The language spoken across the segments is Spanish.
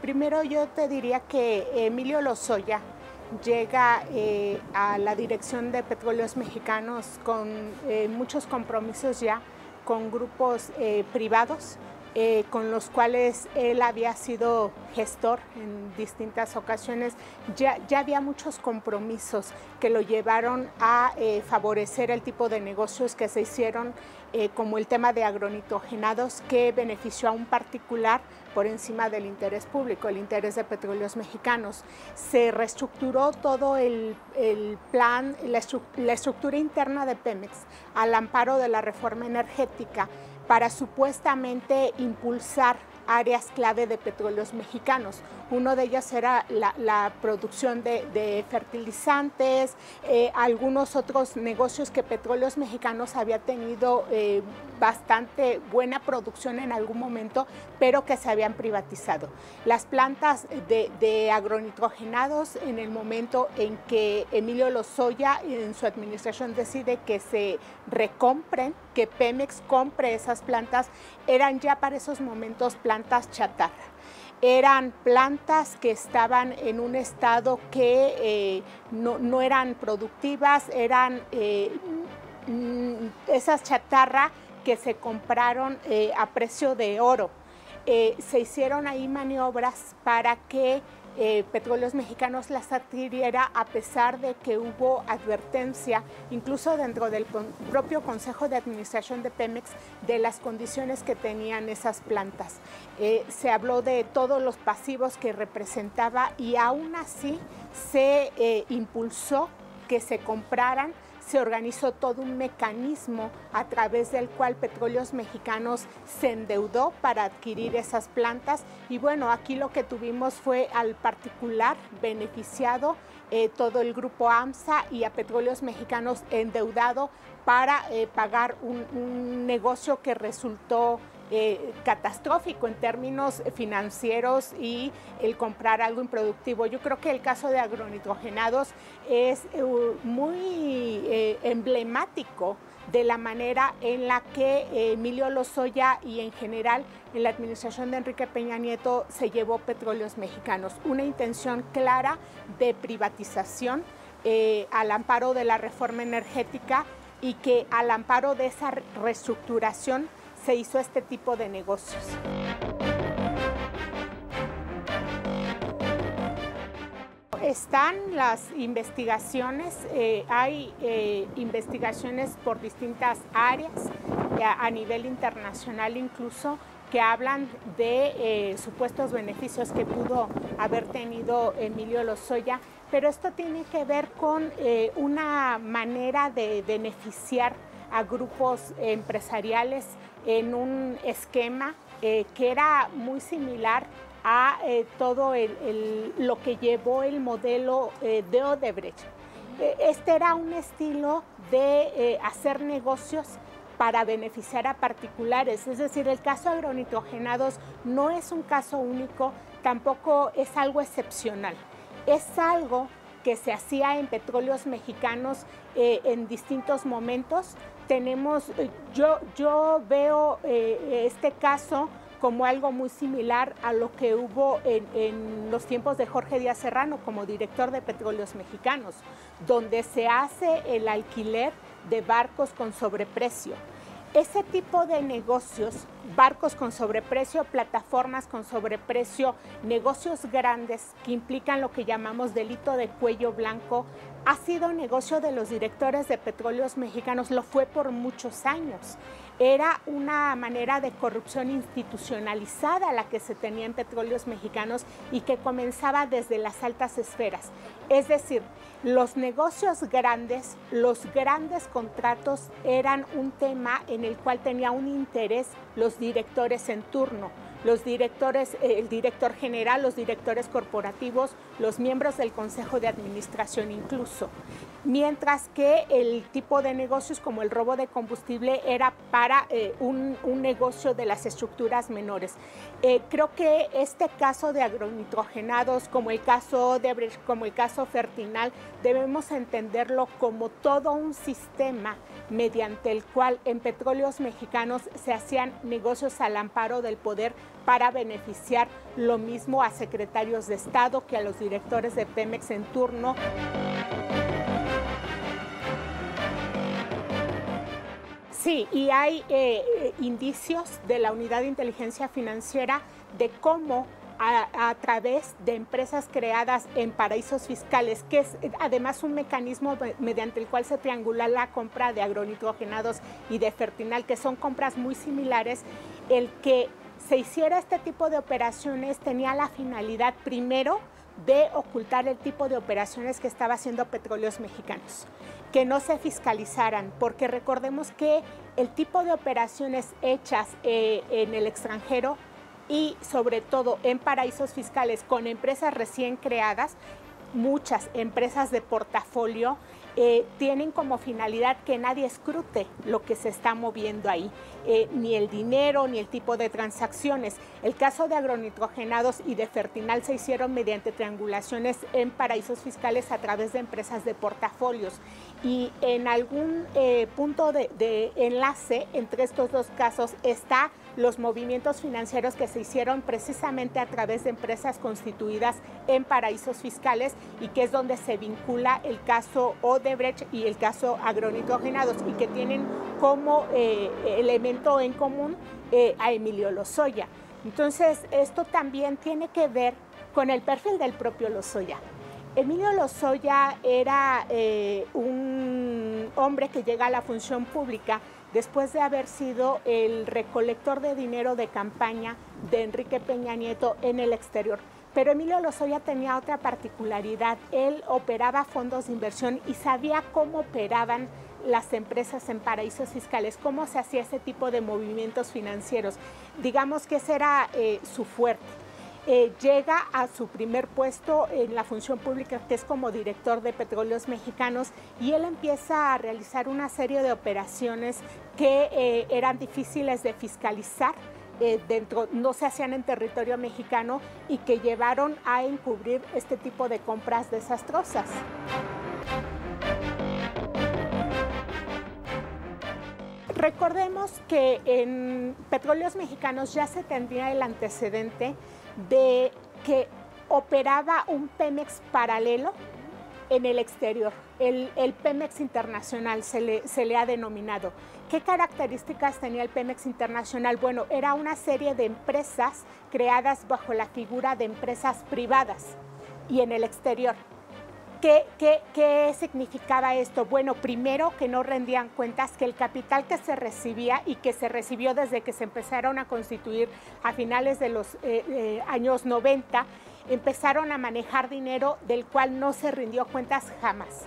Primero yo te diría que Emilio Lozoya llega a la dirección de Petróleos Mexicanos con muchos compromisos ya con grupos privados, con los cuales él había sido gestor en distintas ocasiones. Ya había muchos compromisos que lo llevaron a favorecer el tipo de negocios que se hicieron, como el tema de agronitrogenados, que benefició a un particular por encima del interés público, el interés de Petróleos Mexicanos. Se reestructuró todo el plan, la estructura interna de Pemex al amparo de la reforma energética para supuestamente impulsar áreas clave de Petróleos Mexicanos. Uno de ellos era la producción de fertilizantes, algunos otros negocios que Petróleos Mexicanos había tenido bastante buena producción en algún momento, pero que se habían privatizado. Las plantas de agronitrogenados, en el momento en que Emilio Lozoya en su administración decide que se recompren, que Pemex compre esas plantas, eran ya para esos momentos plantas chatarra. Eran plantas que estaban en un estado que no eran productivas, eran esas chatarra que se compraron a precio de oro. Se hicieron ahí maniobras para que Petróleos Mexicanos las adquiriera, a pesar de que hubo advertencia, incluso dentro del propio Consejo de Administración de Pemex, de las condiciones que tenían esas plantas. Se habló de todos los pasivos que representaba y aún así se impulsó que se compraran. Se organizó todo un mecanismo a través del cual Petróleos Mexicanos se endeudó para adquirir esas plantas. Y bueno, aquí lo que tuvimos fue al particular beneficiado, todo el grupo AMSA, y a Petróleos Mexicanos endeudado para pagar un negocio que resultó catastrófico en términos financieros y el comprar algo improductivo. Yo creo que el caso de agronitrogenados es muy emblemático de la manera en la que Emilio Lozoya y en general en la administración de Enrique Peña Nieto se llevó Petróleos Mexicanos. Una intención clara de privatización al amparo de la reforma energética, y que al amparo de esa reestructuración se hizo este tipo de negocios. Están las investigaciones, hay investigaciones por distintas áreas, a nivel internacional incluso, que hablan de supuestos beneficios que pudo haber tenido Emilio Lozoya, pero esto tiene que ver con una manera de beneficiar a grupos empresariales en un esquema que era muy similar a todo lo que llevó el modelo de Odebrecht. Este era un estilo de hacer negocios para beneficiar a particulares, es decir, el caso de agronitrogenados no es un caso único, tampoco es algo excepcional, es algo que se hacía en Petróleos Mexicanos en distintos momentos. Yo veo este caso como algo muy similar a lo que hubo en los tiempos de Jorge Díaz Serrano como director de Petróleos Mexicanos, donde se hace el alquiler de barcos con sobreprecio. Ese tipo de negocios, barcos con sobreprecio, plataformas con sobreprecio, negocios grandes que implican lo que llamamos delito de cuello blanco, ha sido negocio de los directores de Petróleos Mexicanos, lo fue por muchos años. Era una manera de corrupción institucionalizada la que se tenía en Petróleos Mexicanos y que comenzaba desde las altas esferas. Es decir, los negocios grandes, los grandes contratos eran un tema en el cual tenía un interés los directores en turno. Los directores, el director general, los directores corporativos, los miembros del Consejo de Administración incluso. Mientras que el tipo de negocios como el robo de combustible era para un negocio de las estructuras menores. Creo que este caso de agronitrogenados, como el caso Odebrecht, como el caso Fertinal, debemos entenderlo como todo un sistema mediante el cual en Petróleos Mexicanos se hacían negocios al amparo del poder para beneficiar lo mismo a secretarios de Estado que a los directores de Pemex en turno. Sí, y hay indicios de la Unidad de Inteligencia Financiera de cómo a través de empresas creadas en paraísos fiscales, que es además un mecanismo mediante el cual se triangula la compra de agronitrogenados y de Fertinal, que son compras muy similares, el que se hiciera este tipo de operaciones tenía la finalidad primero de ocultar el tipo de operaciones que estaba haciendo Petróleos Mexicanos, que no se fiscalizaran, porque recordemos que el tipo de operaciones hechas en el extranjero y sobre todo en paraísos fiscales con empresas recién creadas, muchas empresas de portafolio tienen como finalidad que nadie escrute lo que se está moviendo ahí, ni el dinero ni el tipo de transacciones. El caso de agronitrogenados y de Fertinal se hicieron mediante triangulaciones en paraísos fiscales a través de empresas de portafolios, y en algún punto de enlace entre estos dos casos está los movimientos financieros que se hicieron precisamente a través de empresas constituidas en paraísos fiscales, y que es donde se vincula el caso Odebrecht y el caso agronitrogenados, y que tienen como elemento en común a Emilio Lozoya. Entonces, esto también tiene que ver con el perfil del propio Lozoya. Emilio Lozoya era un hombre que llega a la función pública después de haber sido el recolector de dinero de campaña de Enrique Peña Nieto en el exterior. Pero Emilio Lozoya tenía otra particularidad. Él operaba fondos de inversión y sabía cómo operaban las empresas en paraísos fiscales, cómo se hacía ese tipo de movimientos financieros. Digamos que ese era su fuerte. Llega a su primer puesto en la función pública, que es como director de Petróleos Mexicanos, y él empieza a realizar una serie de operaciones que eran difíciles de fiscalizar, no se hacían en territorio mexicano, y que llevaron a encubrir este tipo de compras desastrosas. Recordemos que en Petróleos Mexicanos ya se tendría el antecedente de que operaba un Pemex paralelo en el exterior, el Pemex Internacional se le ha denominado. ¿Qué características tenía el Pemex Internacional? Bueno, era una serie de empresas creadas bajo la figura de empresas privadas y en el exterior. ¿Qué significaba esto? Bueno, primero, que no rendían cuentas, que el capital que se recibía y que se recibió desde que se empezaron a constituir a finales de los años 90, empezaron a manejar dinero del cual no se rindió cuentas jamás.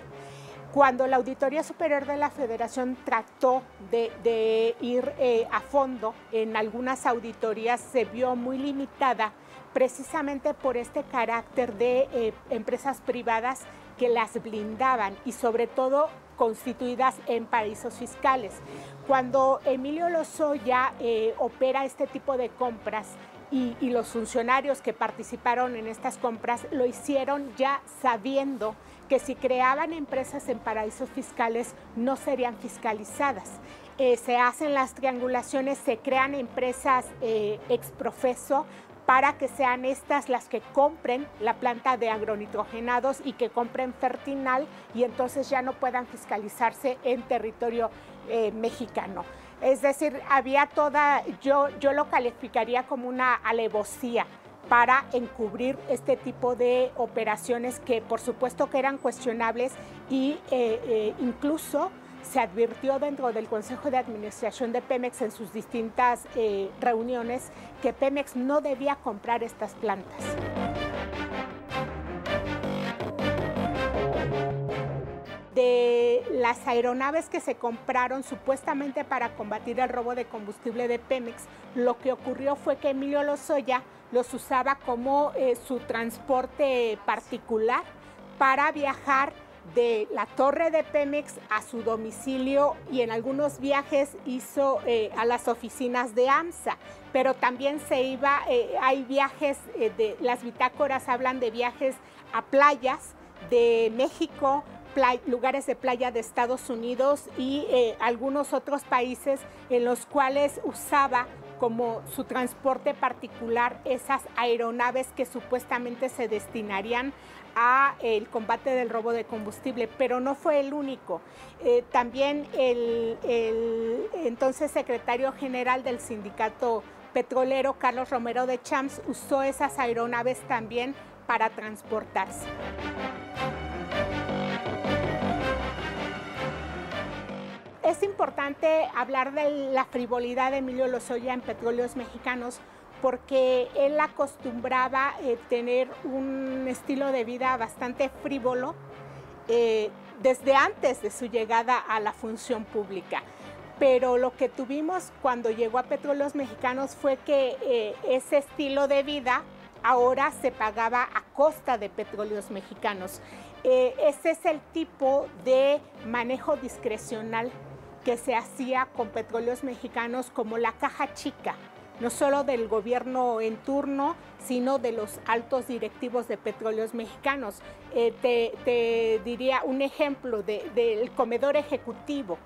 Cuando la Auditoría Superior de la Federación trató de ir a fondo en algunas auditorías, se vio muy limitada precisamente por este carácter de empresas privadas que las blindaban y sobre todo constituidas en paraísos fiscales. Cuando Emilio Lozoya opera este tipo de compras y los funcionarios que participaron en estas compras lo hicieron ya sabiendo que si creaban empresas en paraísos fiscales no serían fiscalizadas. Se hacen las triangulaciones, se crean empresas ex profeso para que sean estas las que compren la planta de agronitrogenados y que compren Fertinal, y entonces ya no puedan fiscalizarse en territorio mexicano. Es decir, había toda, yo lo calificaría como una alevosía para encubrir este tipo de operaciones que por supuesto que eran cuestionables, y incluso se advirtió dentro del Consejo de Administración de Pemex en sus distintas reuniones que Pemex no debía comprar estas plantas. De las aeronaves que se compraron supuestamente para combatir el robo de combustible de Pemex, lo que ocurrió fue que Emilio Lozoya los usaba como su transporte particular para viajar de la torre de Pemex a su domicilio, y en algunos viajes hizo a las oficinas de AMSA, pero también se iba, hay viajes, las bitácoras hablan de viajes a playas de México, lugares de playa de Estados Unidos y algunos otros países en los cuales usaba como su transporte particular, esas aeronaves que supuestamente se destinarían a el combate del robo de combustible, pero no fue el único. También el entonces secretario general del sindicato petrolero, Carlos Romero de Champs, usó esas aeronaves también para transportarse. Es importante hablar de la frivolidad de Emilio Lozoya en Petróleos Mexicanos porque él acostumbraba tener un estilo de vida bastante frívolo desde antes de su llegada a la función pública. Pero lo que tuvimos cuando llegó a Petróleos Mexicanos fue que ese estilo de vida ahora se pagaba a costa de Petróleos Mexicanos. Ese es el tipo de manejo discrecional que se hacía con Petróleos Mexicanos como la caja chica, no solo del gobierno en turno, sino de los altos directivos de Petróleos Mexicanos. Te diría un ejemplo del comedor ejecutivo.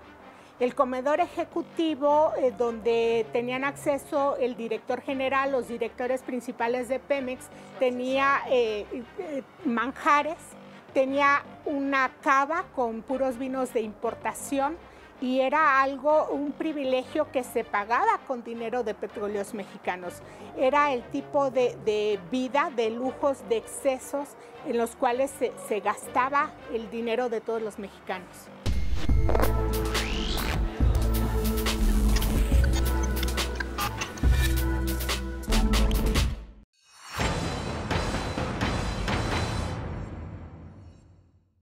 El comedor ejecutivo, donde tenían acceso el director general, los directores principales de Pemex, tenía manjares, tenía una cava con puros vinos de importación, y era un privilegio que se pagaba con dinero de Petróleos Mexicanos. Era el tipo de vida, de lujos, de excesos en los cuales se gastaba el dinero de todos los mexicanos.